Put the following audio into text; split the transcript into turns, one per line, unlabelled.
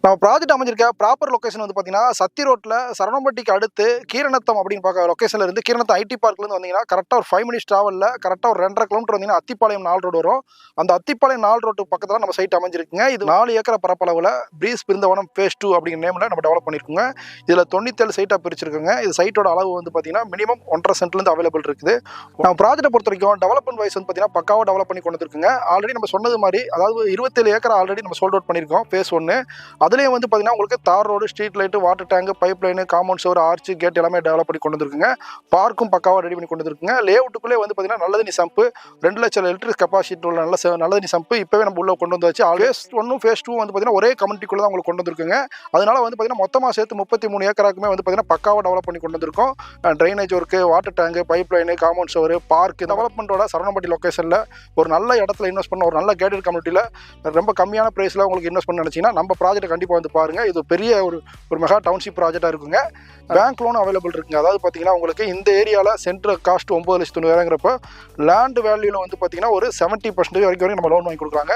நம்ம project அமைஞ்சிருக்க proper location வந்து பார்த்தீங்கன்னா, சத்தி ரோட்ல சரவணம்பட்டிக்கு அடுத்து கீரநத்தம் அப்படின்னு பார்க்க லொகேஷன்ல இருந்து கீரநத்தம் ஐடி பார்க்லேருந்து வந்தீங்கன்னா, கரெக்ட்டா ஒரு 5 மினிட்ஸ் டிராவல்ல கரெக்ட்டா ஒரு 2 1/2 கிலோமீட்டர் வந்தீங்கன்னா, அத்திப்பாளையம் 4 ரோடு வரும். அந்த அத்திப்பாளையம் 4 ரோட்டுக்கு பக்கத்துல நம்ம சைட் அமைஞ்சிருக்குங்க. இது 4 ஏக்கர் பரப்பளவுல பிரீஸ் பிருந்தவனம் ஃபேஸ் 2 அப்படிங்கிற நேம்ல நம்ம டெவலப் பண்ணியிருக்கோங்க. இதுல 97 சைட்டா பிரிச்சிருக்குங்க. இது சைட்டோட அளவு வந்து பார்த்தீங்கன்னா, மினிமம் 1.5 சென்ட்லேருந்து அவைலபிள் இருக்குது. நம்ம ப்ராஜெக்ட்ட பொறுத்தவரைக்கும் டெவலப்மெண்ட் வைஸ் வந்து பார்த்தீங்கன்னா, பக்காவா டெவலப் பண்ணி கொண்டு வந்திருக்குங்க. ஆல்ரெடி நம்ம சொன்னது மாரி, அதாவது 27 ஏக்கர் ஆல்ரெடி நம்ம சோல்ட் அவுட் பண்ணியிருக்கோம் ஃபேஸ் 1. அதுலயும் வந்து பார்த்தீங்கன்னா, உங்களுக்கு தார் road, street light, water tank, pipe line, compound சுவர், ஆர்ச், கேட் எல்லாமே டெவலப் பண்ணி கொண்டு வந்திருக்குங்க. பார்க்கும் பக்காவா ரெடி பண்ணி கொண்டு வந்திருக்குங்க. லேஅவுட்டுக்குள்ளே வந்து பார்த்தீங்கன்னா, நல்ல தண்ணி சம்பு 2 லட்சம் லிட்டர் கெப்பாசிட்டி உள்ள நல்ல தண்ணி சம்பு இப்பவே நம்ம உள்ள கொண்டு வந்தாச்சு. ஃபேஸ் 1 ஃபேஸ் 2 வந்து பார்த்தீங்கன்னா, ஒரே கம்யூனிட்டிக்குள்ள தான் உங்களுக்கு கொண்டு வந்திருக்குங்க. அதனால வந்து பார்த்தீங்கன்னா, மொத்தமா சேர்த்து 33 ஏக்கராக்குமே வந்து பார்த்தீங்கன்னா, பக்காவா டெவலப் பண்ணி கொண்டு வந்திருக்கோம். Drainage work, water tank, pipe line, compound சுவர், பார்க் டெவலப்மெண்ட்டோட சரவணம்பட்டி லொகேஷன்ல ஒரு நல்ல இடத்துல இன்வெஸ்ட் பண்ண, ஒரு நல்ல கேட்டட் கம்யூனிட்டில ரொம்ப கம்மியான பிரைஸ்ல உங்களுக்கு இன்வெஸ்ட் பண்ண நினைச்சீங்கன்னா, நம்ம ப்ராஜெக்ட் கண்டிப்பா வந்து பாருங்க. இது பெரிய ஒரு மெகா டவுன்ஷிப் ப்ராஜெக்டா இருக்குங்க. பேங்க் லோன் அவைலபிள் இருக்குங்க. அதாவது பார்த்தீங்கன்னா, உங்களுக்கு இந்த ஏரியால சென்டர் காஸ்ட் 9,90,000ங்கிறப்ப லேண்ட் வேல்யூல வந்து பார்த்தீங்கன்னா, ஒரு 70% வரைக்கும் நம்ம லோன் வாங்கி கொடுக்குறாங்க.